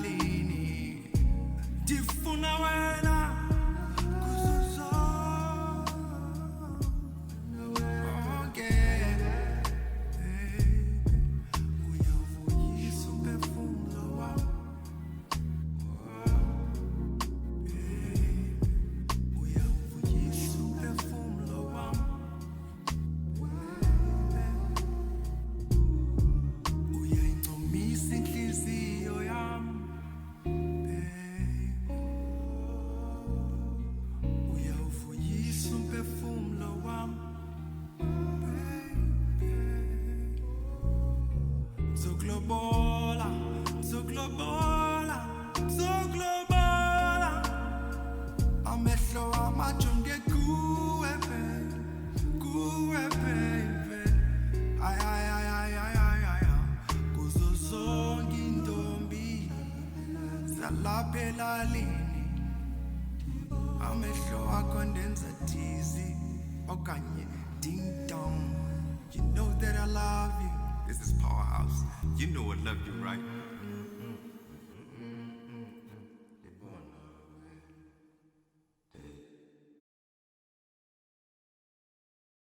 lini ndifuna wena Zoglobola amehlo amajonge kuwe baby ay kuzo zonke intombi zalapha elalini amehlo akho ndenza dizzy okanye ding dong. You know that I love you. This is Powerhouse. You know I love you, right?